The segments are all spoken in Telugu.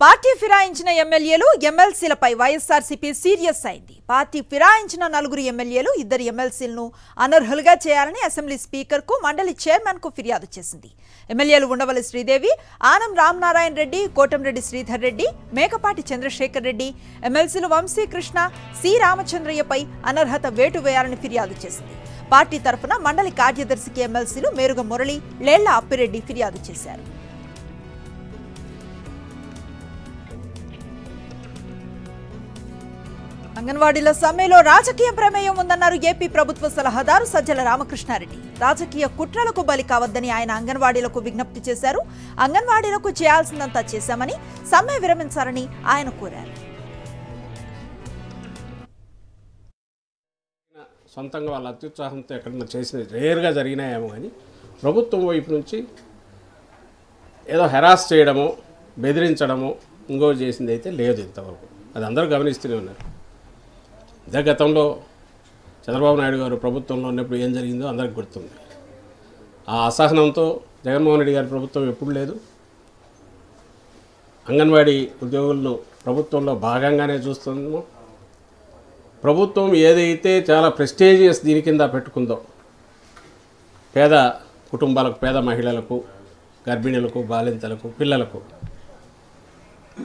పార్టీ ఫిరాయించిన ఎమ్మెల్యేలు ఎమ్మెల్సీలపై వైఎస్ఆర్సీపీ సీరియస్ అయింది. పార్టీ ఫిరాయించిన 4 ఎమ్మెల్యేలు 2 ఎమ్మెల్సీలను అనర్హులుగా చేయాలని అసెంబ్లీ స్పీకర్కు మండలి చైర్మన్కు ఫిర్యాదు చేసింది. ఎమ్మెల్యేలు ఉండవల్లి శ్రీదేవి, ఆనం రామనారాయణ రెడ్డి, కోటంరెడ్డి శ్రీధర్ రెడ్డి, మేకపాటి చంద్రశేఖర్ రెడ్డి, ఎమ్మెల్సీలు వంశీకృష్ణ, సి రామచంద్రయ్యపై అనర్హత వేటు వేయాలని ఫిర్యాదు చేసింది. పార్టీ తరఫున మండలి కార్యదర్శికి ఎమ్మెల్సీలు మేరుగ మురళి, లేళ్ల అప్పిరెడ్డి ఫిర్యాదు చేశారు. అంగన్వాడీల సమ్మెలో రాజకీయ ప్రమేయం ఉందన్నారు ఏపీ ప్రభుత్వ సలహాదారు సజ్జల రామకృష్ణారెడ్డి. రాజకీయ కుట్రలకు బలి కావద్దని ఆయన అంగన్వాడీలకు విజ్ఞప్తి చేశారు. అంగన్వాడీలకు చేయాల్సిందంతా చేశామని, సమ్మె విరమించాలని ఆయన కోరారు. సొంతంగా వాళ్ళ అత్యుత్సాహంతో ఎక్కడన్నా చేసిన రేర్గా జరిగినాయేమో కానీ ప్రభుత్వం వైపు నుంచి ఏదో హెరాస్ చేయడమో బెదిరించడమో ఇంకో చేసింది అయితే లేదు ఇంతవరకు. అది అందరూ గమనిస్తూనే ఉన్నారు. ఇదే గతంలో చంద్రబాబు నాయుడు గారు ప్రభుత్వంలో ఉన్నప్పుడు ఏం జరిగిందో అందరికి గుర్తుంది. ఆ అసహనంతో జగన్మోహన్ రెడ్డి గారి ప్రభుత్వం ఎప్పుడు లేదు. అంగన్వాడీ ఉద్యోగులను ప్రభుత్వంలో భాగంగానే చూస్తున్నాము. ప్రభుత్వం ఏదైతే చాలా ప్రెస్టీజియస్ దీని కింద పెట్టుకుందో, పేద కుటుంబాలకు, పేద మహిళలకు, గర్భిణులకు, బాలింతలకు, పిల్లలకు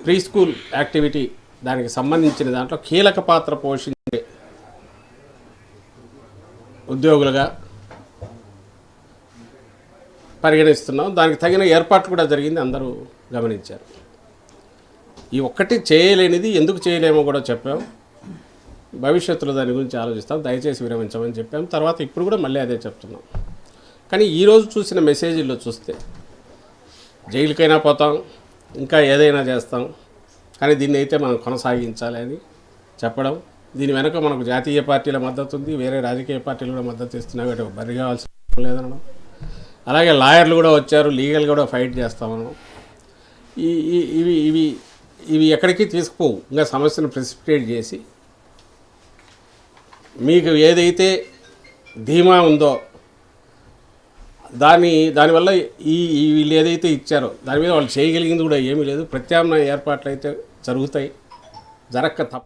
ప్రీ స్కూల్ యాక్టివిటీ దానికి సంబంధించిన దాంట్లో కీలక పాత్ర పోషించే ఉద్యోగులుగా పరిగణిస్తున్నాం. దానికి తగిన ఏర్పాట్లు కూడా జరిగింది, అందరూ గమనించారు. ఈ ఒక్కటి చేయలేనిది ఎందుకు చేయలేమో కూడా చెప్పాం. భవిష్యత్తులో దాని గురించి ఆలోచిస్తాం, దయచేసి విరమించమని చెప్పాం. తర్వాత ఇప్పుడు కూడా మళ్ళీ అదే చెప్తున్నాం. కానీ ఈరోజు చూసిన మెసేజీల్లో చూస్తే జైలుకైనా పోతాం, ఇంకా ఏదైనా చేస్తాం, కానీ దీన్ని అయితే మనం కొనసాగించాలి అని చెప్పడం. దీని వెనుక మనకు జాతీయ పార్టీల మద్దతు ఉంది, వేరే రాజకీయ పార్టీలు కూడా మద్దతు ఇస్తున్నాయి, వాటి బరి కావాల్సిన లేదనడం. అలాగే లాయర్లు కూడా వచ్చారు, లీగల్ కూడా ఫైట్ చేస్తామనడం. ఇవి ఇవి ఇవి ఎక్కడికి తీసుకుపోవు. ఇంకా సమస్యను ప్రెసిపిటేట్ చేసి మీకు ఏదైతే ధీమా ఉందో దానివల్ల వీళ్ళు ఏదైతే ఇచ్చారో దాని మీద వాళ్ళు చేయగలిగింది కూడా ఏమీ లేదు. ప్రత్యామ్నాయ ఏర్పాట్లు అయితే జరుగుతాయి, జరక్క తప్ప.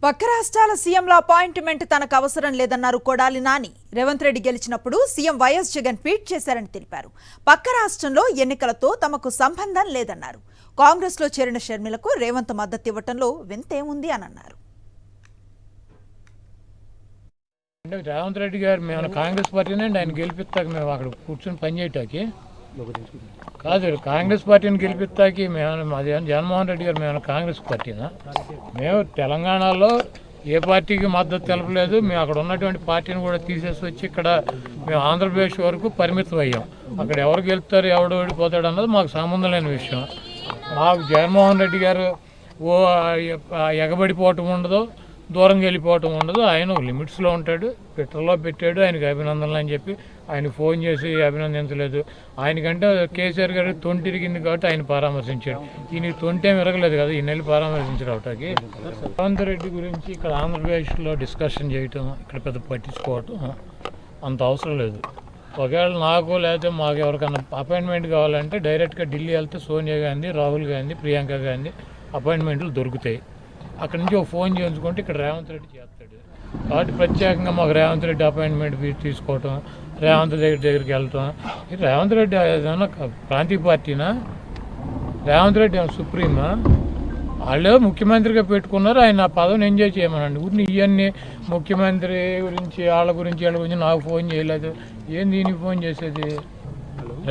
పక్క రాష్ట్రాల సీఎంల అపాయింట్మెంట్ తనకు అవసరం లేదన్నారు కొడాలి నాని. రేవంత్ రెడ్డి గెలిచినప్పుడు సీఎం వైఎస్ జగన్ ట్వీట్ చేశారని తెలిపారు. పక్క రాష్ట్రంలో ఎన్నికలతో తమకు సంబంధం లేదన్నారు. కాంగ్రెస్లో చేరిన షర్మిలకు రేవంత్ మద్దతు ఇవ్వటంలో వింతేముంది అని అన్నారు. అంటే రేవంత్ రెడ్డి గారు మేము కాంగ్రెస్ పార్టీనే ఆయన గెలిపిస్తాక మేము అక్కడ కూర్చొని పనిచేయటానికి కాదు, కాంగ్రెస్ పార్టీని గెలిపిస్తాకి మేము అది జగన్మోహన్ రెడ్డి గారు మేము కాంగ్రెస్ పార్టీనా? మేము తెలంగాణలో ఏ పార్టీకి మద్దతు తెలపలేదు. మేము అక్కడ ఉన్నటువంటి పార్టీని కూడా తీసేసి వచ్చి ఇక్కడ మేము ఆంధ్రప్రదేశ్ వరకు పరిమితం అయ్యాం. అక్కడ ఎవరు గెలుస్తారు, ఎవడు ఓడిపోతాడు అన్నది మాకు సంబంధం లేని విషయం. మాకు జగన్మోహన్ రెడ్డి గారు ఎగబడిపోవటం ఉండదు, దూరంగా వెళ్ళిపోవటం ఉండదు. ఆయన లిమిట్స్లో ఉంటాడు. ట్విట్టర్లో పెట్టాడు ఆయనకి అభినందనలు అని చెప్పి, ఆయన ఫోన్ చేసి అభినందించలేదు. ఆయనకంటే కేసీఆర్ గారు తొంటి ఇరిగింది కాబట్టి ఆయన పరామర్శించాడు. ఈయనకి తొంటి ఏమి ఇరగలేదు కదా, ఈయన వెళ్ళి పరామర్శించారు అవటానికి. రేవంత్ రెడ్డి గురించి ఇక్కడ ఆంధ్రప్రదేశ్లో డిస్కషన్ చేయటం, ఇక్కడ పెద్ద పట్టించుకోవటం అంత అవసరం లేదు. ఒకవేళ నాకు లేకపోతే మాకు ఎవరికైనా అపాయింట్మెంట్ కావాలంటే డైరెక్ట్గా ఢిల్లీ వెళ్తే సోనియా గాంధీ, రాహుల్ గాంధీ, ప్రియాంక గాంధీ అపాయింట్మెంట్లు దొరుకుతాయి. అక్కడి నుంచి ఒక ఫోన్ చేయించుకుంటే ఇక్కడ రేవంత్ రెడ్డి చేస్తాడు. కాబట్టి ప్రత్యేకంగా మాకు రేవంత్ రెడ్డి అపాయింట్మెంట్ తీసుకోవటం, రేవంత్ దగ్గరికి వెళ్ళటం. రేవంత్ రెడ్డి ఏదైనా ప్రాంతీయ పార్టీనా? రేవంత్ రెడ్డి ఏమైనా సుప్రీమా? వాళ్ళు ముఖ్యమంత్రిగా పెట్టుకున్నారు, ఆయన ఆ పదవిని ఎంజాయ్ చేయమనండి. ఊరిని ఇవన్నీ ముఖ్యమంత్రి గురించి వాళ్ళ గురించి నాకు ఫోన్ చేయలేదు. ఏం దీనికి ఫోన్ చేసేది?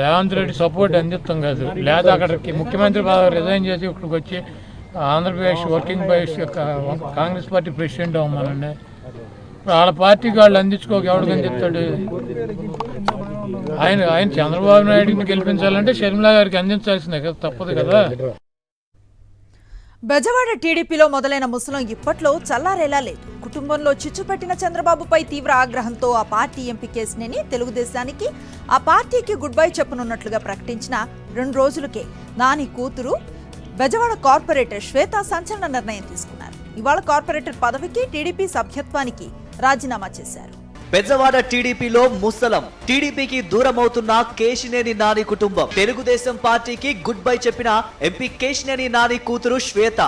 రేవంత్ రెడ్డి సపోర్ట్ అందిస్తాం కాదు, లేదా అక్కడికి ముఖ్యమంత్రి పదవి రిజైన్ చేసి ఇక్కడికి వచ్చి ఆంధ్రప్రదేశ్ వర్కింగ్ బైస్ యొక్క కాంగ్రెస్ పార్టీ ప్రెసిడెంట్ అవ్వమనండి. వాళ్ళ పార్టీకి వాళ్ళు అందించుకోక ఎవరికి అందిస్తాడు? ఆయన చంద్రబాబు నాయుడిని గెలిపించాలంటే షర్మిలా గారికి అందించాల్సిందే కదా, తప్పదు కదా. బెజవాడ టీడీపీలో మొదలైన ముసలం ఇప్పట్లో చల్లారేలా లేదు. కుటుంబంలో చిచ్చుపెట్టిన చంద్రబాబుపై తీవ్ర ఆగ్రహంతో ఆ పార్టీ ఎంపీ కేసినేని తెలుగుదేశానికి, ఆ పార్టీకి గుడ్ బై చెప్పనున్నట్లుగా ప్రకటించిన 2 రోజులకే నాని కూతురు బెజవాడ కార్పొరేటర్ శ్వేత సంచలన నిర్ణయం తీసుకున్నారు. ఇవాళ కార్పొరేటర్ పదవికి, టీడీపీ సభ్యత్వానికి రాజీనామా చేశారు. బెజవాడ టీడీపీలో ముసలం. టీడీపీకి దూరమవుతున్న కేశినేని నాని కుటుంబం. తెలుగుదేశం పార్టీకి గుడ్ బై చెప్పిన ఎంపీ కేశినేని నాని కూతురు శ్వేత.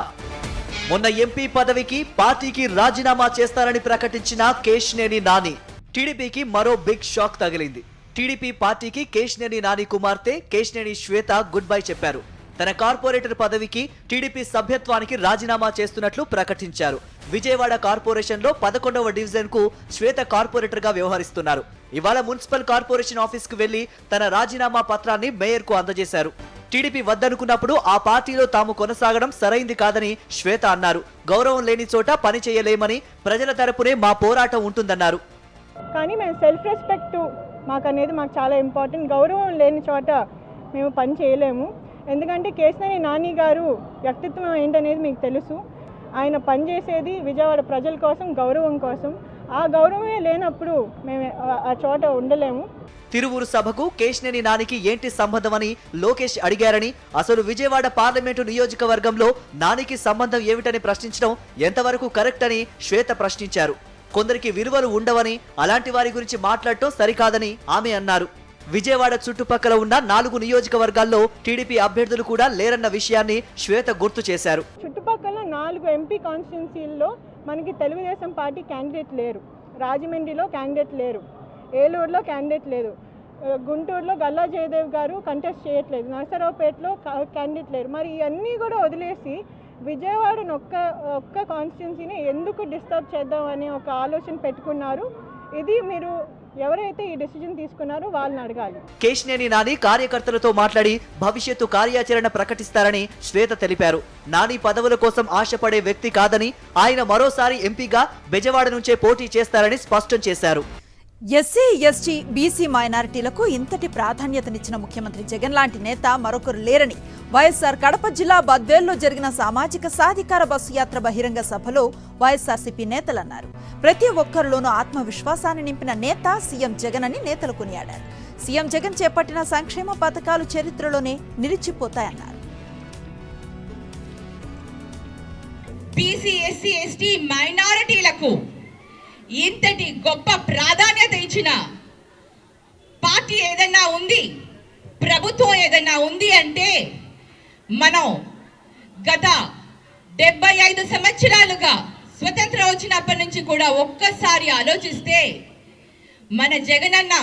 మొన్న ఎంపీ పదవికి పార్టీకి రాజీనామా చేస్తారని ప్రకటించిన కేశినేని నాని. టీడీపీకి మరో బిగ్ షాక్ తగిలింది. టీడీపీ పార్టీకి కేశినేని నాని కుమార్తె కేశినేని శ్వేత గుడ్ బై చెప్పారు. తన కార్పొరేటర్ పదవికి టీడీపీ సభ్యత్వానికి రాజీనామా చేస్తున్నట్లు ప్రకటించారు. విజయవాడ కార్పొరేషన్లో 11వ డివిజన్ కు శ్వేత కార్పొరేటర్ గా వ్యవహరిస్తున్నారు. ఇవాళ మున్సిపల్ కార్పొరేషన్ ఆఫీస్ కు వెళ్లి తన రాజీనామా పత్రాన్ని మేయర్ కు అందజేశారు. టీడీపీ వద్దనుకున్నప్పుడు ఆ పార్టీలో తాము కొనసాగడం సరైంది కాదని శ్వేత అన్నారు. గౌరవం లేని చోట పని చేయలేమని, ప్రజల తరపునే మా పోరాటం ఉంటుందన్నారు. కానీ మేము సెల్ఫ్ రెస్పెక్ట్ మాకు చాలా ఇంపార్టెంట్. గౌరవం లేని చోట మేము పని చేయలేము. ఎందుకంటే కేశినేని నాని గారు వ్యక్తిత్వం ఏంటనేది మీకు తెలుసు. ఆయన పనిచేసేది విజయవాడ ప్రజల కోసం, గౌరవం కోసం. ఆ గౌరవమే లేనప్పుడు మేము ఆ చోట ఉండలేము. తిరువూరు సభకు కేశినేని నానికి ఏంటి సంబంధమని లోకేష్ అడిగారని, అసలు విజయవాడ పార్లమెంటు నియోజకవర్గంలో నానికి సంబంధం ఏమిటని ప్రశ్నించడం ఎంతవరకు కరెక్ట్ అని శ్వేత ప్రశ్నించారు. కొందరికి విలువలు ఉండవని, అలాంటి వారి గురించి మాట్లాడటం సరికాదని ఆమె అన్నారు. విజయవాడ చుట్టుపక్కల ఉన్న 4 నియోజకవర్గాల్లో టీడీపీ అభ్యర్థులు కూడా లేరన్న విషయాన్ని శ్వేత గుర్తు చేశారు. చుట్టుపక్కల 4 ఎంపీ కాన్స్టిట్యున్సీల్లో మనకి తెలుగుదేశం పార్టీ క్యాండిడేట్ లేరు. రాజమండ్రిలో క్యాండిడేట్ లేరు, ఏలూరులో క్యాండిడేట్ లేదు, గుంటూరులో గల్లా జయదేవ్ గారు కంటెస్ట్ చేయట్లేదు, నరసరావుపేటలో క్యాండిడేట్ లేరు. మరి ఇవన్నీ కూడా వదిలేసి విజయవాడను ఒక్క కాన్స్టిట్యున్సీని ఎందుకు డిస్టర్బ్ చేద్దామని ఒక ఆలోచన పెట్టుకున్నారు. ఇది మీరు ఎవరైతే ఈ డెసిజన్ తీసుకున్నారో వాళ్ళని అడగాలి. కేశినేని నాని కార్యకర్తలతో మాట్లాడి భవిష్యత్తు కార్యాచరణ ప్రకటిస్తారని శ్వేత తెలిపారు. నాని పదవుల కోసం ఆశపడే వ్యక్తి కాదని, ఆయన మరోసారి ఎంపీగా బెజవాడ నుంచే పోటీ చేస్తారని స్పష్టం చేశారు. ఎస్సీ, ఎస్టీ, బీసీ మైనారిటీలకు ఇంతటి ప్రాధాన్యతనిచ్చిన ముఖ్యమంత్రి జగన్ లాంటి నేత మరొకరు లేరని వైఎస్ఆర్ కడప జిల్లా బద్వేల్లో జరిగిన సామాజిక సాధికార బస్సు యాత్ర బహిరంగ సభలో వైఎస్ఆర్సీపీ నేతలు అన్నారు. ప్రతి ఒక్కరిలోనూ ఆత్మవిశ్వాసాన్ని నింపిన నేత సీఎం జగన్ అని నేతలు కొనియాడారు. సీఎం జగన్ చేపట్టిన సంక్షేమ పథకాలు చరిత్రలోనే నిలిచిపోతాయన్నారు. బీసీ, ఎస్సీ, ఎస్టీ మైనారిటీలకు ఇంతటి గొప్ప ప్రాధాన్యత ఇచ్చిన పార్టీ ఏదన్నా ఉంది, ప్రభుత్వం ఏదన్నా ఉంది అంటే మనం గత 75 సంవత్సరాలుగా స్వతంత్రం వచ్చినప్పటి నుంచి కూడా ఒక్కసారి ఆలోచిస్తే మన జగనన్న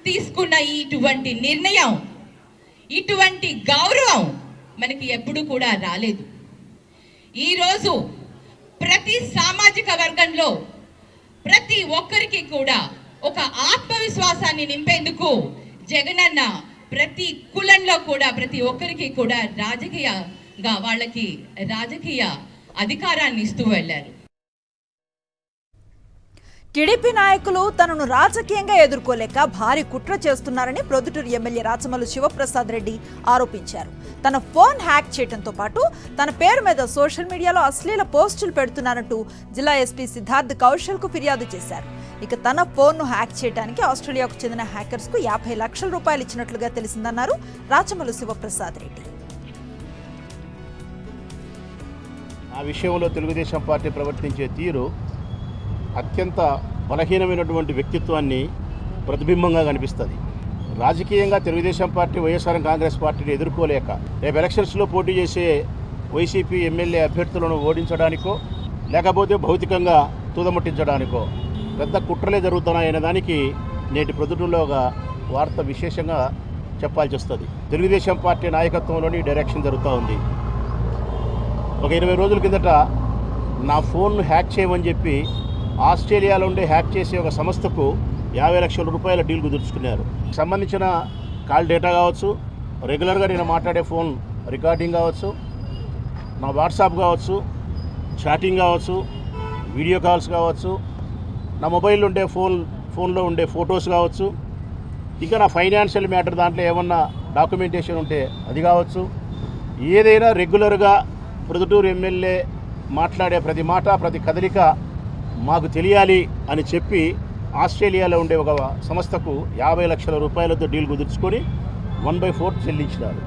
తీసుకున్న ఇటువంటి నిర్ణయం, ఇటువంటి గౌరవం మనకి ఎప్పుడు కూడా రాలేదు. ఈరోజు ప్రతి సామాజిక వర్గంలో ప్రతి ఒక్కరికి కూడా ఒక ఆత్మవిశ్వాసాన్ని నింపేందుకు జగనన్న ప్రతి కులంలో కూడా ప్రతి ఒక్కరికి కూడా వాళ్ళకి రాజకీయ అధికారాన్ని ఇస్తూ వెళ్లారు. టీడీపీ నాయకులు తనను రాజకీయంగా ఎదుర్కోలేక భారీ కుట్ర చేస్తున్నారని ప్రొద్దుటూరు ఎమ్మెల్యే రాచమల్లు శివప్రసాద్ రెడ్డి ఆరోపించారు. తన ఫోన్ హ్యాక్ చేయడంతో పాటు తన పేరు మీద సోషల్ మీడియాలో అశ్లీల పోస్టులు పెడుతున్నారంటూ జిల్లా ఎస్పీ సిద్ధార్థ్ కౌశల్ కు ఫిర్యాదు చేశారు. ఇక తన ఫోన్ను హ్యాక్ చేయడానికి ఆస్ట్రేలియాకు చెందిన హ్యాకర్స్ కు 50 లక్షల రూపాయలు ఇచ్చినట్లుగా తెలిసిందన్నారు రాచమల్లు శివప్రసాద్ రెడ్డి. ఆ విషయంలో తెలుగుదేశం పార్టీ ప్రవర్తించే తీరు అత్యంత బలహీనమైనటువంటి వ్యక్తిత్వాన్ని ప్రతిబింబంగా కనిపిస్తుంది. రాజకీయంగా తెలుగుదేశం పార్టీ వైఎస్ఆర్ కాంగ్రెస్ పార్టీని ఎదుర్కోలేక రేపు ఎలక్షన్స్లో పోటీ చేసే వైసీపీ ఎమ్మెల్యే అభ్యర్థులను ఓడించడానికో లేకపోతే భౌతికంగా తుదముట్టించడానికో పెద్ద కుట్రలే జరుగుతున్నాయనే దానికి నేటి ప్రొద్దుటూరులో ఒక వార్త విశేషంగా చెప్పాల్సి వస్తుంది. తెలుగుదేశం పార్టీ నాయకత్వంలోని డైరెక్షన్ జరుగుతూ ఉంది. ఒక 20 రోజుల కిందట నా ఫోన్ను హ్యాక్ చేయమని చెప్పి ఆస్ట్రేలియాలో ఉండే హ్యాక్ చేసే ఒక సంస్థకు 50 లక్షల రూపాయల డీల్ కుదుర్చుకున్నారు. సంబంధించిన కాల్ డేటా కావచ్చు, రెగ్యులర్గా నేను మాట్లాడే ఫోన్ రికార్డింగ్ కావచ్చు, నా వాట్సాప్ కావచ్చు, చాటింగ్ కావచ్చు, వీడియో కాల్స్ కావచ్చు, నా మొబైల్లో ఉండే ఫోన్లో ఉండే ఫొటోస్ కావచ్చు, ఇంకా నా ఫైనాన్షియల్ మ్యాటర్ దాంట్లో ఏమన్నా డాక్యుమెంటేషన్ ఉంటే అది కావచ్చు, ఏదైనా రెగ్యులర్గా ప్రొద్దుటూరు ఎమ్మెల్యే మాట్లాడే ప్రతి మాట ప్రతి కదలిక మాకు తెలియాలి అని చెప్పి ఆస్ట్రేలియాలో ఉండే ఒక సంస్థకు 50 లక్షల రూపాయలతో డీల్ కుదుర్చుకొని 1/4 చెల్లించినారు.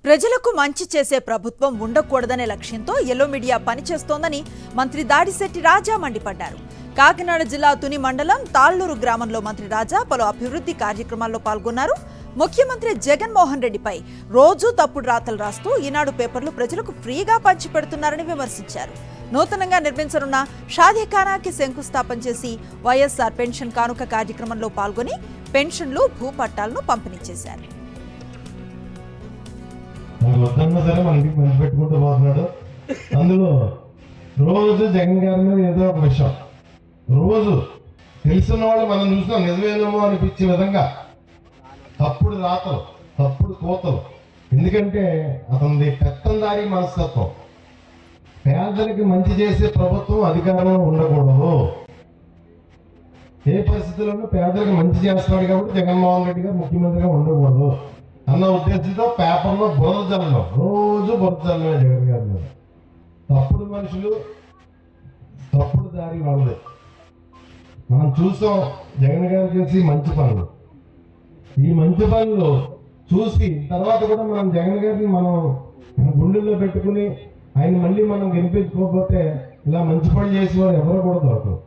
ప్రజలకు మంచి చేసే ప్రభుత్వం ఉండకూడదనే లక్ష్యంతో ఎల్లో మీడియా పనిచేస్తోందని మంత్రి దాడిశెట్టి రాజా మండిపడ్డారు. కాకినాడ జిల్లా తుని మండలం తాళ్లూరు గ్రామంలో మంత్రి రాజా పలు అభివృద్ధి కార్యక్రమాల్లో పాల్గొన్నారు. ముఖ్యమంత్రి జగన్మోహన్ రెడ్డిపై రోజూ తప్పుడు రాతలు రాస్తూ ఈనాడు పేపర్లు ప్రజలకు ఫ్రీగా పంచిపెడుతున్నారని విమర్శించారు. నూతనంగా నిర్మించనున్న షాదీఖానాకి శంకుస్థాపన చేసి వైఎస్ఆర్ పెన్షన్ కానుక కార్యక్రమంలో పాల్గొని పెన్షన్లు, భూపట్టాలను పంపిణీ చేశారు. అందులో రోజు జగన్ గారి మీద ఏదో ఒక విషయం, రోజు తెలిసిన వాళ్ళు మనం చూసినాం నిజమేనేమో అనిపించే విధంగా తప్పుడు రాతలు, తప్పుడు కోతలు. ఎందుకంటే అతనిది పెత్తందారీ మనస్తత్వం. పేదలకి మంచి చేసే ప్రభుత్వం అధికారంలో ఉండకూడదు. ఏ పరిస్థితుల్లోనూ పేదలకు మంచి చేస్తున్నాడు కాబట్టి జగన్మోహన్ రెడ్డి గారు ముఖ్యమంత్రిగా ఉండకూడదు అన్న ఉద్దేశంతో పేపర్లో బురద జల్లడం, రోజు బురద జల్లమే జగన్ గారి మీద. తప్పుడు మనుషులు, తప్పుడు దారి వాళ్ళది. మనం చూసాం జగన్ గారు చేసి మంచి పనులు. ఈ మంచి పనులు చూసి తర్వాత కూడా మనం జగన్ గారిని మనం గుండెల్లో పెట్టుకుని ఆయన మళ్ళీ మనం గెలిపించుకోకపోతే ఇలా మంచి పనులు చేసేవారు ఎవరు కూడా దొరకరు.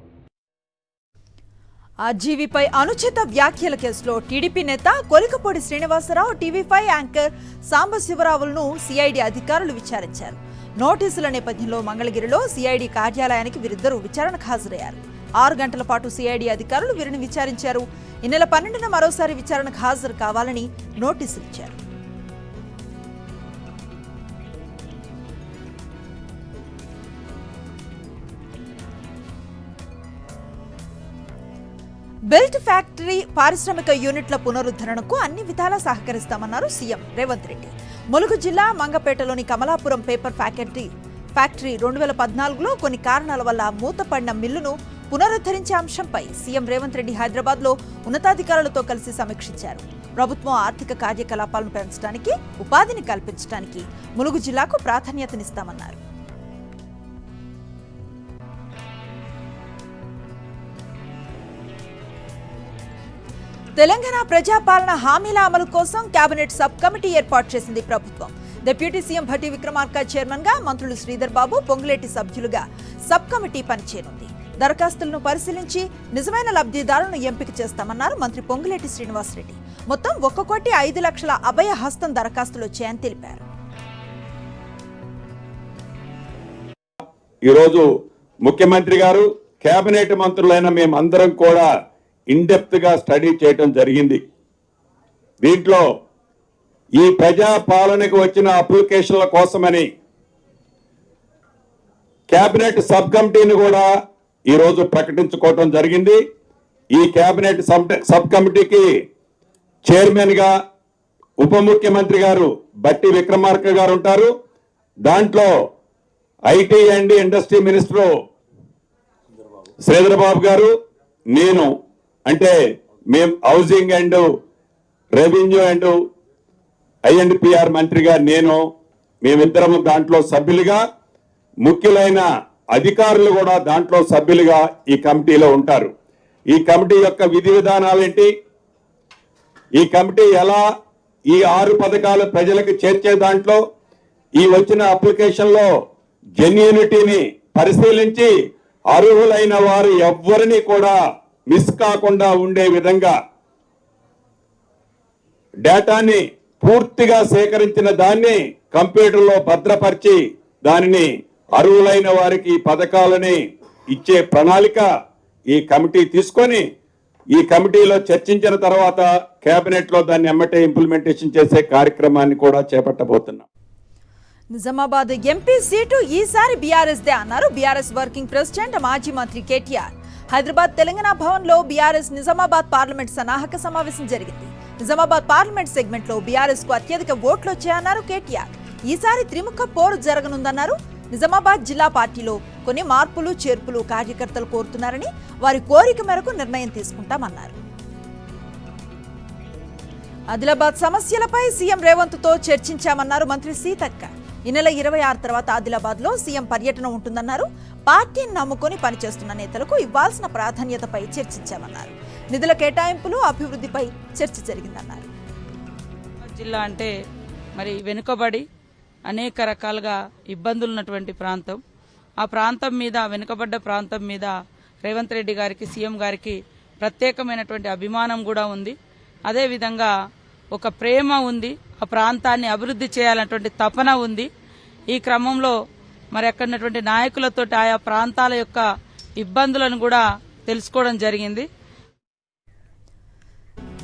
ఆర్జీవీపై అనుచిత వ్యాఖ్యల కేసులో టీడీపీ నేత కొలికపూడి శ్రీనివాసరావు, టీవీ5 యాంకర్ సాంబశివరావులను సిఐడి అధికారులు విచారించారు. నోటీసుల నేపథ్యంలో మంగళగిరిలో సిఐడి కార్యాలయానికి వీరిద్దరూ విచారణకు హాజరయ్యారు. 6 గంటల పాటు సిఐడి అధికారులు వీరిని విచారించారు. ఈ నెల 12న మరోసారి విచారణకు హాజరు కావాలని నోటీసులు ఇచ్చారు. బెల్ట్ ఫ్యాక్టరీ పారిశ్రామిక యూనిట్ల పునరుద్ధరణకు అన్ని విధాలా సహకరిస్తామన్నారు సీఎం రేవంత్ రెడ్డి. ములుగు జిల్లా మంగపేటలోని కమలాపురం పేపర్ ఫ్యాక్టరీ 2014లో కొన్ని కారణాల వల్ల మూతపడిన మిల్లును పునరుద్ధరించే అంశంపై సీఎం రేవంత్ రెడ్డి హైదరాబాద్లో ఉన్నతాధికారులతో కలిసి సమీక్షించారు. ప్రభుత్వం ఆర్థిక కార్యకలాపాలను పెంచడానికి, ఉపాధిని కల్పించడానికి ములుగు జిల్లాకు ప్రాధాన్యతనిస్తామన్నారు. తెలంగాణ ప్రజాపాలన హామీల అమలు కోసం కేబినెట్ సబ్ కమిటీ ఏర్పాటు చేసింది ప్రభుత్వం. Deputy CM Bhatti Vikramarka chairman గా, మంత్రులు శ్రీధర్ బాబు, పొంగులేటి సభ్యులుగా సబ్ కమిటీ పనిచేయనుంది. దరఖాస్తులను పరిశీలించి నిజమైన లబ్ధిదారులను ఎంపిక చేస్తామన్నారు మంత్రి పొంగులేటి శ్రీనివాసరెడ్డి. మొత్తం 1,05,00,000 అభయ హస్తం దరఖాస్తులు వచ్చాయని తెలిపారు. ఈరోజు ముఖ్యమంత్రి గారు, కేబినెట్ మంత్రులైన మేమందరం కూడా ఇన్డెప్త్ గా స్టడీ చేయడం జరిగింది. దీంట్లో ఈ ప్రజా పాలనకు వచ్చిన అప్లికేషన్ల కోసమని కేబినెట్ సబ్ కమిటీని కూడా ఈరోజు ప్రకటించుకోవటం జరిగింది. ఈ కేబినెట్ సబ్ కమిటీకి చైర్మన్ గా ఉప ముఖ్యమంత్రి గారు బట్టి విక్రమార్క గారు ఉంటారు. దాంట్లో IT and industry minister Sridhar Babu గారు, నేను, అంటే మేము housing and revenue and I and PR మంత్రిగా నేను, మేమిద్దరం దాంట్లో సభ్యులుగా, ముఖ్యులైన అధికారులు కూడా దాంట్లో సభ్యులుగా ఈ కమిటీలో ఉంటారు. ఈ కమిటీ యొక్క విధి విధానాలేంటి, ఈ కమిటీ ఎలా ఈ 6 పథకాలు ప్రజలకు చేర్చే దాంట్లో ఈ వచ్చిన అప్లికేషన్లో జెన్యూనిటీని పరిశీలించి అర్హులైన వారు ఎవ్వరిని కూడా మిస్ కాకుండా ఉండే విధంగా డేటాని పూర్తిగా సేకరించిన దాన్ని కంప్యూటర్లో భద్రపరిచి దానిని అర్హులైన వారికి పథకాలని ఇచ్చే ప్రణాళిక ఈ కమిటీ తీసుకొని ఈ కమిటీలో చర్చించిన తర్వాత కేబినెట్ లో దాన్ని ఎమ్మటే ఇంప్లిమెంటేషన్ చేసే కార్యక్రమాన్ని కూడా చేపట్టబోతున్నాం. నిజామాబాద్ ఎంపీ సీటు ఈసారి బీఆర్ఎస్ దే అన్నారు బీఆర్ఎస్ వర్కింగ్ ప్రెసిడెంట్, మాజీ మంత్రి కేటీఆర్. హైదరాబాద్ తెలంగాణ భవన్ లో బీఆర్ఎస్ నిజామాబాద్ పార్లమెంట్ సన్నాహక సమావేశం జరిగింది. నిజామాబాద్ పార్లమెంట్ సెగ్మెంట్ లో బీఆర్ఎస్ కు అత్యధిక ఓట్లు వచ్చాయన్నారు కేటీఆర్. ఈసారి త్రిముఖ పోరు జరగనుందన్నారు. నిజామాబాద్ జిల్లా పార్టీలో కొన్ని మార్పులు చేర్పులు కార్యకర్తలు కోరుతున్నారని, వారి కోరిక మేరకు నిర్ణయం తీసుకుంటామన్నారు. ఆదిలాబాద్ సమస్యలపై సీఎం రేవంత్ తో చర్చించామన్నారు మంత్రి సీతక్క. ఈ నెల 26 తర్వాత ఆదిలాబాద్ లో సీఎం పర్యటన ఉంటుందన్నారు. పార్టీని నమ్ముకొని పనిచేస్తున్న నేతలకు ఇవ్వాల్సిన ప్రాధాన్యతపై చర్చించామన్నారు. నిధుల కేటాయింపులు, అభివృద్ధిపై చర్చ జరిగిందన్నారు. జిల్లా అంటే మరి వెనుకబడి అనేక రకాలుగా ఇబ్బందులు ఉన్నటువంటి ప్రాంతం. ఆ ప్రాంతం మీద, వెనుకబడ్డ ప్రాంతం మీద రేవంత్ రెడ్డి గారికి, సీఎం గారికి ప్రత్యేకమైనటువంటి అభిమానం కూడా ఉంది. అదేవిధంగా ఒక ప్రేమ ఉంది, ఆ ప్రాంతాన్ని అభివృద్ధి చేయాలన్నటువంటి తపన ఉంది. ఈ క్రమంలో మరి అక్కడ ఉన్నటువంటి నాయకులతో ఆయా ప్రాంతాల యొక్క ఇబ్బందులను కూడా తెలుసుకోవడం జరిగింది.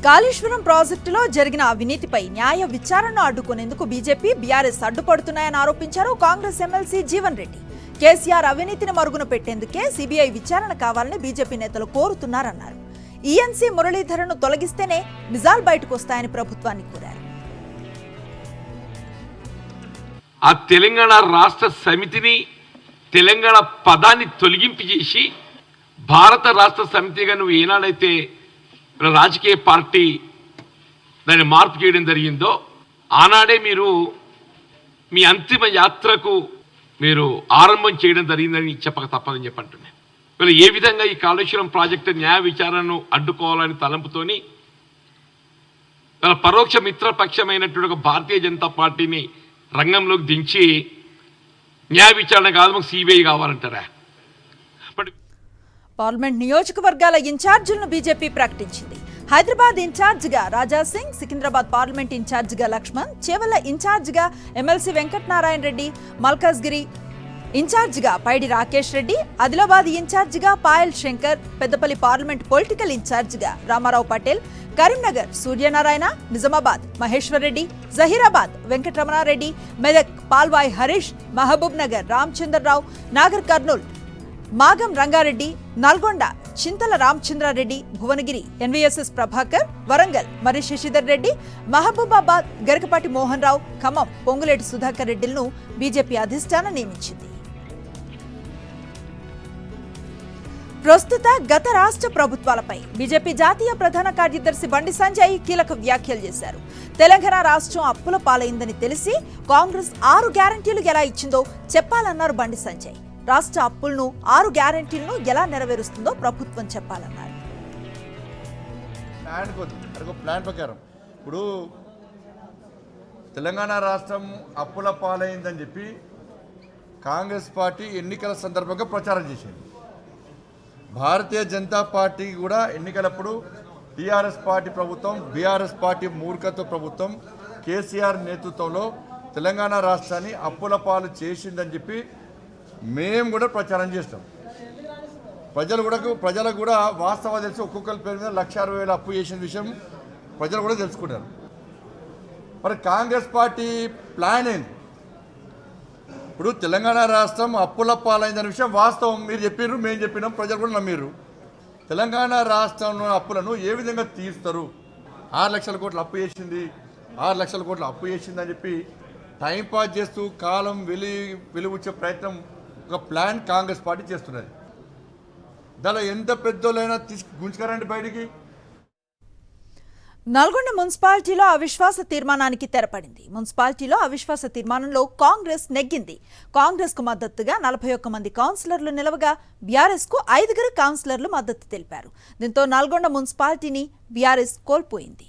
కాళేశ్వరం ప్రాజెక్టులో జరిగిన అవినీతిపై న్యాయ విచారణను అడ్డుకునేందుకు బీజేపీ, బీఆర్ఎస్ అడ్డుపడుతున్నాయని ఆరోపించారు కాంగ్రెస్ ఎమ్మెల్సీ జీవన్ రెడ్డి. కేసీఆర్ అవినీతిని మరుగున పెట్టేందుకే సీబీఐ విచారణ కావాలని బీజేపీ నేతలు కోరుతున్నారన్నారు. ఈఎన్సీ మురళీధరను తొలగిస్తేనే నిజాలు బయటకు వస్తాయని ప్రభుత్వాన్ని కోరారు. ఆ తెలంగాణ రాష్ట్ర సమితిని, తెలంగాణ పదాన్ని తొలగింపు చేసి భారత రాష్ట్ర సమితిగా నువ్వు ఏనాడైతే రాజకీయ పార్టీ దాన్ని మార్పు చేయడం జరిగిందో ఆనాడే మీరు మీ అంతిమ యాత్రకు మీరు ఆరంభం చేయడం జరిగిందని చెప్పక తప్పదని చెప్పంటున్నాను. వీళ్ళు ఏ విధంగా ఈ కాళేశ్వరం ప్రాజెక్టు న్యాయ విచారణను అడ్డుకోవాలని తలంపుతోని వాళ్ళ పరోక్ష మిత్రపక్షమైనటువంటి ఒక భారతీయ జనతా పార్టీని రంగంలోకి దించి న్యాయ విచారణ కాదు మాకు సిబిఐ కావాలంటారా? పార్లమెంట్ నియోజకవర్గాల ఇన్ఛార్జీలను బీజేపీ ప్రకటించింది. హైదరాబాద్ ఇన్ఛార్జిగా రాజా సింగ్, సికింద్రాబాద్ పార్లమెంట్ ఇన్ఛార్జిగా లక్ష్మణ్, చేవెళ్ల ఇన్ఛార్జిగా ఎమ్మెల్సీ వెంకటనారాయణ రెడ్డి, మల్కాజ్గిరి ఇన్ఛార్జిగా పైడి రాకేష్ రెడ్డి, ఆదిలాబాద్ ఇన్ఛార్జిగా పాయల్ శంకర్, పెద్దపల్లి పార్లమెంట్ పొలిటికల్ ఇన్ఛార్జిగా రామారావు పటేల్, కరీంనగర్ సూర్యనారాయణ, నిజామాబాద్ మహేశ్వర్ రెడ్డి, జహీరాబాద్ వెంకటరమణారెడ్డి, మెదక్ పాల్వాయ్ హరీష్, మహబూబ్ నగర్ రామచంద్రరావు, నాగర్ కర్నూల్ మాగం రంగారెడ్డి, నల్గొండ చింతల రామచంద్రారెడ్డి, భువనగిరి ఎన్వీఎస్ఎస్ ప్రభాకర్, వరంగల్ మరి శశిధర్ రెడ్డి, మహబూబాబాద్ గరికపాటి మోహన్ రావు, ఖమ్మం పొంగులేటి సుధాకర్ రెడ్డిలను బీజేపీ అధిష్టానం నియమించింది. ప్రస్తుత గత రాష్ట్ర ప్రభుత్వాలపై బీజేపీ జాతీయ ప్రధాన కార్యదర్శి బండి సంజయ్ కీలక వ్యాఖ్యలు చేశారు. తెలంగాణ రాష్ట్రం అప్పుల పాలైందని తెలిసి కాంగ్రెస్ 6 గ్యారంటీలు ఎలా ఇచ్చిందో చెప్పాలన్నారు బండి సంజయ్. రాష్ట్ర అప్పులను 6 గ్యారంటీలను ఎలా నెరవేరుస్తుందో ప్రభుత్వం చెప్పాలన్నారు. ప్లాన్ ప్రకారం ఇప్పుడు తెలంగాణ రాష్ట్రం అప్పుల పాలైందని చెప్పి కాంగ్రెస్ పార్టీ ఎన్నికల సందర్భంగా ప్రచారం చేసింది. భారతీయ జనతా పార్టీ కూడా ఎన్నికలప్పుడు టీఆర్ఎస్ పార్టీ ప్రభుత్వం, బీఆర్ఎస్ పార్టీ మూర్ఖత్వ ప్రభుత్వం కేసీఆర్ నేతృత్వంలో తెలంగాణ రాష్ట్రాన్ని అప్పుల పాలు చేసిందని చెప్పి మేము కూడా ప్రచారం చేస్తాం. ప్రజలకు కూడా వాస్తవాలు తెలిసి ఒక్కొక్కరి పేరు మీద 1,60,000 అప్పు చేసిన విషయం ప్రజలు కూడా తెలుసుకున్నారు. మరి కాంగ్రెస్ పార్టీ ప్లాన్ ఏంది? ఇప్పుడు తెలంగాణ రాష్ట్రం అప్పుల పాలైందనే విషయం వాస్తవం. మీరు చెప్పారు, మేము చెప్పినాం, ప్రజలు కూడా నమ్మిర్రు. తెలంగాణ రాష్ట్రంలో అప్పులను ఏ విధంగా తీరుస్తారు? 6 లక్షల కోట్ల అప్పు చేసింది, 6 లక్షల కోట్ల అప్పు చేసింది అని చెప్పి టైంపాస్ చేస్తూ కాలం వెలుగుచ్చే ప్రయత్నం ఒక ప్లాన్ కాంగ్రెస్ పార్టీ చేస్తున్నది. దానిలో ఎంత పెద్దోళ్ళైనా గుంజుకారండి బయటికి. నల్గొండ మున్సిపాలిటీలో అవిశ్వాస తీర్మానానికి తెరపడింది. మున్సిపాలిటీలో అవిశ్వాస తీర్మానంలో కాంగ్రెస్ నెగ్గింది. కాంగ్రెస్ కు మద్దతుగా 41 మంది కౌన్సిలర్లు నిలవగా బీఆర్ఎస్ కు 5 కౌన్సిలర్లు మద్దతు తెలిపారు. దీంతో నల్గొండ మున్సిపాలిటీని బీఆర్ఎస్ కోల్పోయింది.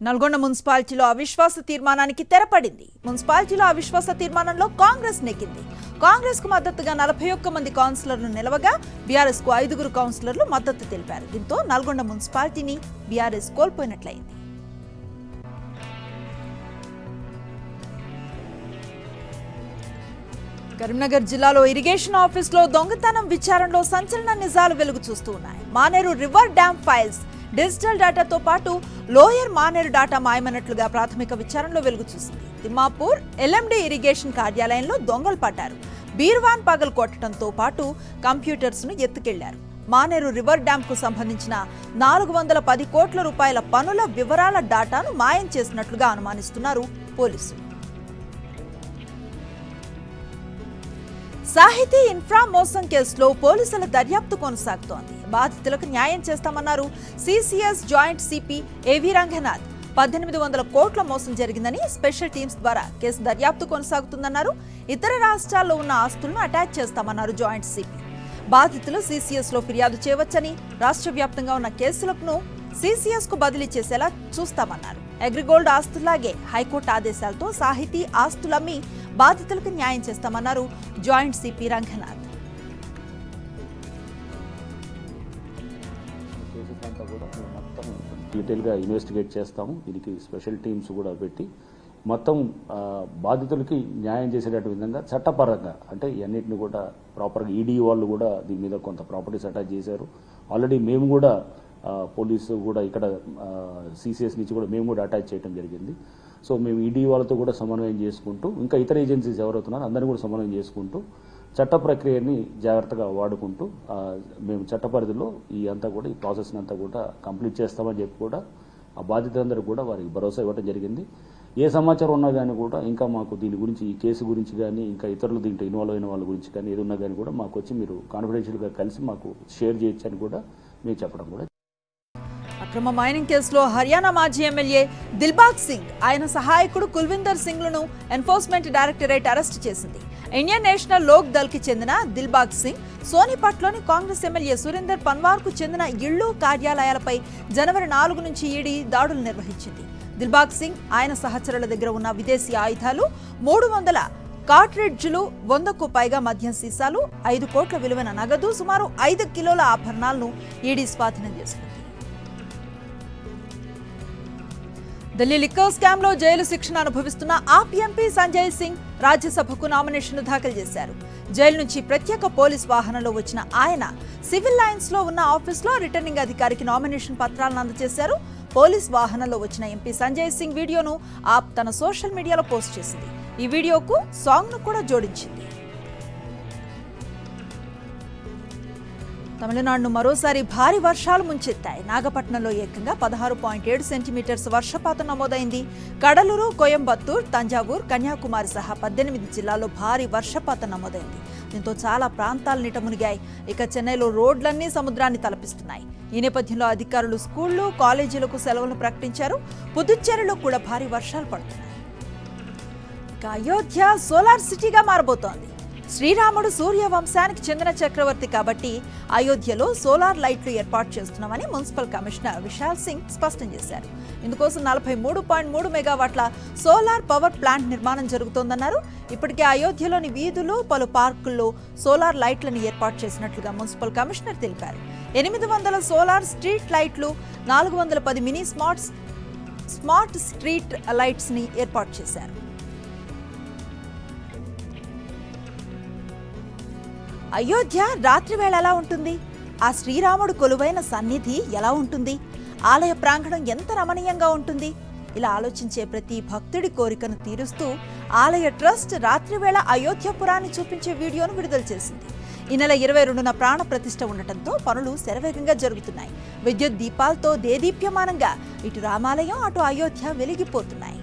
నల్గొండ మున్సిపాలిటీలో అవిశ్వాస తీర్మానానికి తెరపడింది. మున్సిపాలిటీలో అవిశ్వాస తీర్మానంలో కాంగ్రెస్ నెగ్గింది. కాంగ్రెస్ కు మద్దతుగా 41 మంది కౌన్సిలర్లు నిలవగా బీఆర్ఎస్ కు 5 కౌన్సిలర్లు మద్దతు తెలిపారు. దీంతో నల్గొండ మున్సిపాలిటీని బీఆర్ఎస్ కోల్పోయినట్లయింది. కరీంనగర్ జిల్లాలో ఇరిగేషన్ ఆఫీసులో దొంగతనం విచారణలో సంచలన నిజాలు వెలుగు చూస్తూ ఉన్నాయి. Maneru river dam files, digital డేటాతో పాటు లోయర్ మానేరు డేటా మాయమైనట్లుగా ప్రాథమిక విచారణలో వెలుగు చూసింది. తిమ్మాపూర్ ఎల్ఎండి ఇరిగేషన్ కార్యాలయంలో దొంగలు పడ్డారు. బీరువాన్ పగలు కొట్టడంతో పాటు కంప్యూటర్స్ ను ఎత్తుకెళ్లారు. మానేరు రివర్ డ్యామ్ కు సంబంధించిన 410 కోట్ల రూపాయల పనుల వివరాల డేటాను మాయం చేసినట్లుగా అనుమానిస్తున్నారు పోలీసులు. సాహితీ ఇన్ఫ్రా మోసం కేసులో పోలీసుల దర్యాప్తు కొనసాగుతోంది. బాధితులకు న్యాయం చేస్తామన్నారు సిసిఎస్ జాయింట్ సిపి ఏవి రంగనాథ్. 1800 కోట్ల మోసం జరిగిందని స్పెషల్ టీమ్స్ ద్వారా కేసు దర్యాప్తు కొనసాగుతుందన్నారు. ఇతర రాష్ట్రాల్లో ఉన్న ఆస్తులను అటాచ్ చేస్తామన్నారు జాయింట్ సిపి. బాధితులు సిసిఎస్ లో ఫిర్యాదు చేయవచ్చని, రాష్ట్ర వ్యాప్తంగా ఉన్న కేసులను సిసిఎస్ కు బదిలీ చేసేలా చూస్తామన్నారు. అగ్రిగోల్డ్ ఆస్తుల్లాగే హైకోర్టు ఆదేశాలతో సాహితీ ఆస్తులమ్మి బాధితులకు న్యాయం చేస్తామన్నారు జాయింట్ సిపి రంగనాథ్. కేసెస్ అంతా కూడా మేము మొత్తం డీటెయిల్గా ఇన్వెస్టిగేట్ చేస్తాము. దీనికి స్పెషల్ టీమ్స్ కూడా పెట్టి మొత్తం బాధితులకి న్యాయం చేసేటట్టు విధంగా చట్టపరంగా అంటే ఇవన్నిటిని కూడా ప్రాపర్గా ఈడీ వాళ్ళు కూడా దీని మీద కొంత ప్రాపర్టీస్ అటాచ్ చేశారు. ఆల్రెడీ మేము కూడా పోలీసు కూడా ఇక్కడ సిసిఎస్ నుంచి కూడా మేము కూడా అటాచ్ చేయడం జరిగింది. సో మేము ఈడీ వాళ్ళతో కూడా సమన్వయం చేసుకుంటూ ఇంకా ఇతర ఏజెన్సీస్ ఎవరవుతున్నారో అందరినీ కూడా సమన్వయం చేసుకుంటూ చట్ట ప్రక్రియని జాగ్రత్తగా వాడుకుంటూ మేము చట్ట పరిధిలో ఈ అంతా కూడా ఈ ప్రాసెస్ని అంతా కూడా కంప్లీట్ చేస్తామని చెప్పి కూడా ఆ బాధితులందరూ కూడా వారికి భరోసా ఇవ్వడం జరిగింది. ఏ సమాచారం ఉన్నా కానీ కూడా ఇంకా మాకు దీని గురించి ఈ కేసు గురించి కానీ ఇంకా ఇతరులు దీంట్లో ఇన్వాల్వ్ అయిన వాళ్ళ గురించి కానీ ఏది ఉన్నా కానీ కూడా మాకు వచ్చి మీరు కాన్ఫిడెన్షియల్గా కలిసి మాకు షేర్ చేయొచ్చు అని కూడా మేము చెప్పడం కూడా. అక్రమ మైనింగ్ కేసులో హర్యానా మాజీ ఎమ్మెల్యే దిల్బాగ్ సింగ్ ఆయన సహాయకుడు కుల్విందర్ సింగ్లను ఎన్ఫోర్స్మెంట్ డైరెక్టరేట్ అరెస్టు చేసింది. ఇండియన్ నేషనల్ లోక్ దళ్ కి చెందిన దిల్బాగ్ సింగ్ సోనిపట్లోని కాంగ్రెస్ ఎమ్మెల్యే సురేందర్ పన్వార్ కు చెందిన ఇళ్లు కార్యాలయాలపై జనవరి 4 నుంచి ఈడీ దాడులు నిర్వహించింది. దిల్బాగ్ సింగ్ ఆయన సహచరుల దగ్గర ఉన్న విదేశీ ఆయుధాలు 300 కార్ట్రిడ్జ్లు, 100కు పైగా మద్యం సీసాలు, 5 కోట్ల విలువైన నగదు, సుమారు 5 కిలోల ఆభరణాలను ఈడీ స్వాధీనం చేసుకుంది. ఢిల్లీ లిక్కర్ స్కామ్ లో జైలు శిక్షణ అనుభవిస్తున్న ఆప్ ఎంపీ సంజయ్ సింగ్ రాజ్యసభకు నామినేషన్ దాఖలు చేశారు. జైలు నుంచి ప్రత్యేక పోలీస్ వాహనంలో వచ్చిన ఆయన సివిల్ లైన్స్ లో ఉన్న ఆఫీసులో రిటర్నింగ్ అధికారికి నామినేషన్ పత్రాలను అందజేశారు. పోలీస్ వాహనంలో వచ్చిన ఎంపీ సంజయ్ సింగ్ వీడియోను ఆప్ తన సోషల్ మీడియాలో పోస్ట్ చేసింది. ఈ వీడియోకు సాంగ్ ను కూడా జోడించింది. తమిళనాడును మరోసారి భారీ వర్షాలు ముంచెత్తాయి. నాగపట్నంలో ఏకంగా 16.7 సెంటీమీటర్స్ వర్షపాతం నమోదైంది. కడలూరు, కోయంబత్తూర్, తంజావూర్, కన్యాకుమారి సహా 18 జిల్లాల్లో భారీ వర్షపాతం నమోదైంది. దీంతో చాలా ప్రాంతాలు నీట మునిగాయి. ఇక చెన్నైలో రోడ్లన్నీ సముద్రాన్ని తలపిస్తున్నాయి. ఈ నేపథ్యంలో అధికారులు స్కూళ్లు, కాలేజీలకు సెలవులు ప్రకటించారు. పుదుచ్చేరిలో కూడా భారీ వర్షాలు పడుతున్నాయి. ఇక అయోధ్య సోలార్ సిటీగా మారబోతోంది. శ్రీరాముడు సూర్య వంశానికి చెందిన చక్రవర్తి కాబట్టి అయోధ్యలో సోలార్ లైట్లు ఏర్పాటు చేస్తున్నామని మున్సిపల్ కమిషనర్ విశాల్ సింగ్ స్పష్టం చేశారు. ఇందుకోసం 43.3 మెగావాట్ల సోలార్ పవర్ ప్లాంట్ నిర్మాణం జరుగుతోందన్నారు. ఇప్పటికే అయోధ్యలోని వీధులు, పలు పార్కుల్లో సోలార్ లైట్లను ఏర్పాటు చేసినట్లుగా మున్సిపల్ కమిషనర్ తెలిపారు. 800 సోలార్ స్ట్రీట్ లైట్లు, 410 మినీ స్మార్ట్ స్ట్రీట్ లైట్స్ ని ఏర్పాటు చేశారు. అయోధ్య రాత్రి వేళ ఎలా ఉంటుంది? ఆ శ్రీరాముడు కొలువైన సన్నిధి ఎలా ఉంటుంది? ఆలయ ప్రాంగణం ఎంత రమణీయంగా ఉంటుంది? ఇలా ఆలోచించే ప్రతి భక్తుడి కోరికను తీరుస్తూ ఆలయ ట్రస్ట్ రాత్రివేళ అయోధ్యపురాన్ని చూపించే వీడియోను విడుదల చేసింది. ఈ నెల 22న ప్రాణ ప్రతిష్ఠ ఉండటంతో పనులు శరవేగంగా జరుగుతున్నాయి. విద్యుత్ దీపాలతో దేదీప్యమానంగా ఇటు రామాలయం, అటు అయోధ్య వెలిగిపోతున్నాయి.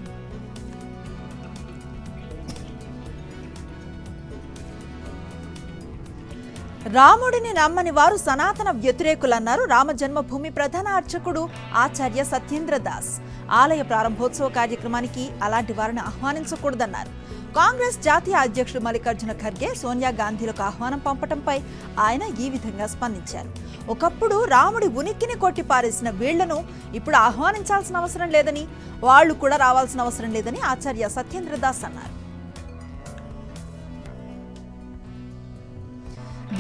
రాముడిని నమ్మని వారు సనాతన వ్యతిరేకులన్నారు రామ జన్మభూమి ప్రధాన అర్చకుడు ఆచార్య సత్యేంద్ర దాస్. ఆలయ ప్రారంభోత్సవ కార్యక్రమానికి అలాంటి వారిని ఆహ్వానించకూడదన్నారు. కాంగ్రెస్ జాతీయ అధ్యక్షుడు మల్లికార్జున ఖర్గే, సోనియా గాంధీలకు ఆహ్వానం పంపడంపై ఆయన ఈ విధంగా స్పందించారు. ఒకప్పుడు రాముడి ఉనికిని కొట్టిపారేసిన వీళ్లను ఇప్పుడు ఆహ్వానించాల్సిన అవసరం లేదని, వాళ్లు కూడా రావాల్సిన అవసరం లేదని ఆచార్య సత్యేంద్ర దాస్ అన్నారు.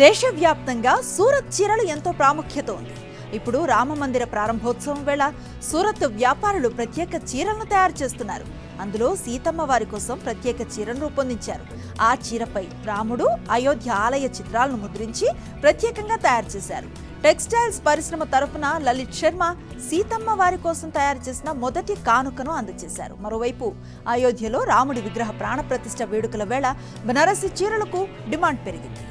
దేశవ్యాప్తంగా సూరత్ చీరలు ఎంతో ప్రాముఖ్యత ఉంది. ఇప్పుడు రామమందిర ప్రారంభోత్సవం వేళ సూరత్ వ్యాపారులు ప్రత్యేక చీరలను తయారు చేస్తున్నారు. అందులో సీతమ్మ వారి కోసం ప్రత్యేక చీరను రూపొందించారు. ఆ చీరపై రాముడు, అయోధ్య ఆలయ చిత్రాలను ముద్రించి ప్రత్యేకంగా తయారు చేశారు. టెక్స్టైల్స్ పరిశ్రమ తరఫున లలిత్ శర్మ సీతమ్మ వారి కోసం తయారు చేసిన మొదటి కానుకను అందజేశారు. మరోవైపు అయోధ్యలో రాముడి విగ్రహ ప్రాణ ప్రతిష్ఠ వేడుకల వేళ బనారసి చీరలకు డిమాండ్ పెరిగింది.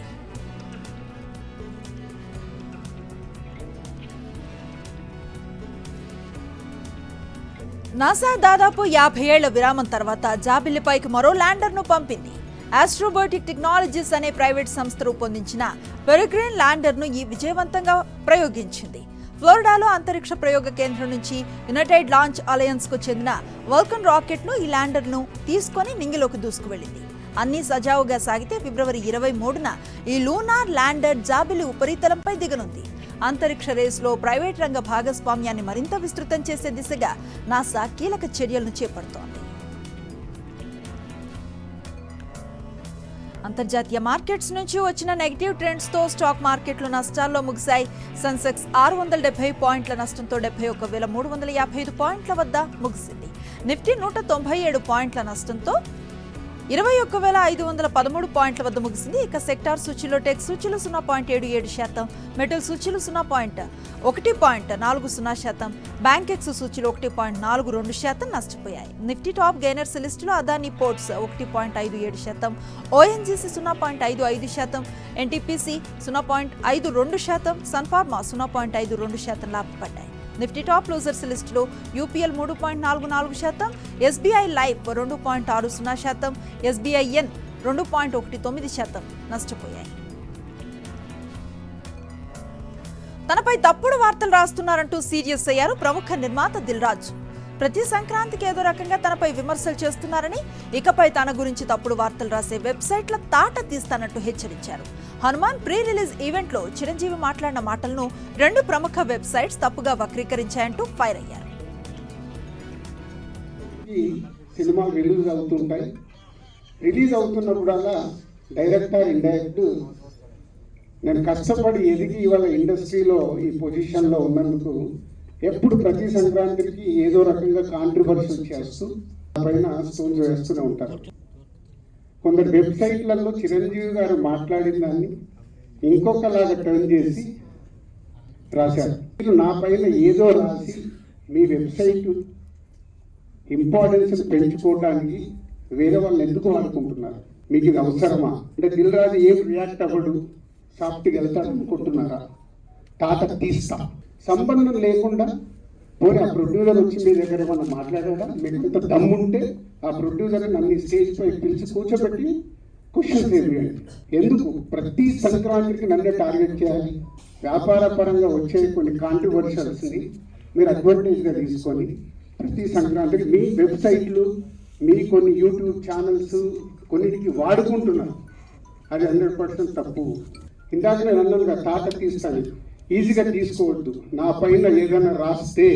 నాసా దాదాపు 50 ఏళ్ల విరామం తర్వాత జాబిల్లిపైకి మరో ల్యాండర్ను పంపింది. ఆస్ట్రోబోటిక్ టెక్నాలజీస్ అనే ప్రైవేట్ సంస్థ రూపొందించిన పెరిగ్రిన్ ల్యాండర్ను ఈ విజయవంతంగా ప్రయోగించింది. ఫ్లోరిడాలో అంతరిక్ష ప్రయోగ కేంద్రం నుంచి యునైటెడ్ లాంచ్ అలయన్స్ కు చెందిన వల్కన్ రాకెట్ ను ఈ ల్యాండర్ ను తీసుకొని నింగిలోకి దూసుకువెళ్లింది. అన్ని సజావుగా సాగితే ఫిబ్రవరి 23న ఈ లూనార్ ల్యాండర్ జాబిలి ఉపరితలంపై దిగనుంది. అంతరిక్ష రేసులో ప్రైవేట్ రంగ భాగస్వామ్యాన్ని మరింత విస్తృతం చేసే దిశగా నాసా కీలక చర్యలను చేపడుతోంది. అంతర్జాతీయ మార్కెట్స్ నుంచి వచ్చిన నెగటివ్ ట్రెండ్స్తో స్టాక్ మార్కెట్లు నష్టాల్లో ముగిశాయి. సెన్సెక్స్ 670 పాయింట్ల నష్టంతో 71,355 పాయింట్ల వద్ద ముగిసింది. నిఫ్టీ 197 పాయింట్ల నష్టంతో 21,513 పాయింట్ల వద్ద ముగిసింది. ఇక సెక్టార్ సూచీలో టెక్ సూచీలు 0.77%, మెటల్ సూచీలు 0.40%, బ్యాంకెక్స్ సూచీలు 1.42% నష్టపోయాయి. నిఫ్టీ టాప్ గెయినర్స్ లిస్టులో Adani ports 1.57%, ONGC 0.55%, NTPC 0.52%, Sun Pharma 0.52% లాభపడ్డాయి. నిఫ్టీ టాప్ లూజర్స్ లిస్టులో యూపీఎల్ 3.44%, ఎస్బీఐ లైఫ్ 2.60%, ఎస్బీఐఎన్ 2.19% నష్టపోయాయి. తనపై తప్పుడు వార్తలు రాస్తున్నారంటూ సీరియస్ అయ్యారు ప్రముఖ నిర్మాత దిల్ రాజు. ప్రతి సంక్రాంతికి ఏదో రకంగా తనపై విమర్శలు చేస్తున్నారని, ఇకపై తన గురించి తప్పుడు వార్తలు రాసే వెబ్సైట్ల తాట తీస్తానంటూ హెచ్చరించారు. హనుమాన్ ప్రీ రిలీజ్ ఈవెంట్లో చిరంజీవి మాట్లాడిన మాటలను 2 ప్రముఖ వెబ్సైట్స్ తప్పుగా వక్రీకరించాయంటూ ఫైర్ అయ్యారు. సినిమాలు రిలీజ్ అవుతున్నప్పుడల్లా డైరెక్టర్ ఇండైరెక్ట్ నేను కష్టపడి ఎదిగి ఇవాళ ఇండస్ట్రీలో ఈ పొజిషన్లో ఉన్నందుకు ఎప్పుడు ప్రతి సంక్రాంతికి ఏదో రకంగా కాంట్రవర్సీ చేస్తూ పైన స్టోన్స్ వేస్తూనే ఉంటారు. కొందరు వెబ్సైట్లలో చిరంజీవి గారు మాట్లాడిన దాన్ని ఇంకొకలాగా టర్న్ చేసి రాశారు. మీరు నా పైన ఏదో రాసి మీ వెబ్సైట్ ఇంపార్టెన్స్ పెంచుకోవడానికి వేరే వాళ్ళని ఎందుకు వాడుకుంటున్నారు? మీకు ఇది అవసరమా? అంటే దిల్ రాజు ఏం రియాక్ట్ అవ్వడు, సాఫ్ట్గా వెళ్తాడు అనుకుంటున్నారా? తాత తీస్తా సంబంధం లేకుండా పోనీ ఆ ప్రొడ్యూసర్ వచ్చి మీ దగ్గర ఏమన్నా మాట్లాడాడా? మీకు ఎంత దమ్ముంటే ఆ ప్రొడ్యూసర్ నన్ను స్టేజ్ పై పిలిచి కూర్చోబెట్టి క్వశ్చన్స్ వేయండి. ఎందుకు ప్రతి సంక్రాంతికి నన్నే టార్గెట్ చేయాలి? వ్యాపార పరంగా వచ్చే కొన్ని కాంట్రవర్షియల్స్ని మీరు అడ్వాంటేజ్గా తీసుకొని ప్రతి సంక్రాంతికి మీ వెబ్సైట్లు, మీ కొన్ని యూట్యూబ్ ఛానల్స్ కొన్నిటికి వాడుకుంటున్నారు. అది 100% తప్పు. ఇందాక నేను అన్నానుగా తాట తీస్తాను, ఈజీగా తీసుకోవద్దు. నా పైన ఏదైనా రాస్తే,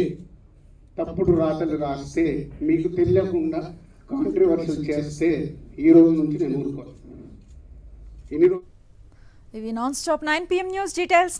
తప్పుడు రాతలు రాస్తే, మీకు తెలియకుండా కాంట్రవర్సీ చేస్తే ఈ రోజు నుంచి నేను ఊరుకోను. ఇవి non stop 9 PM news details.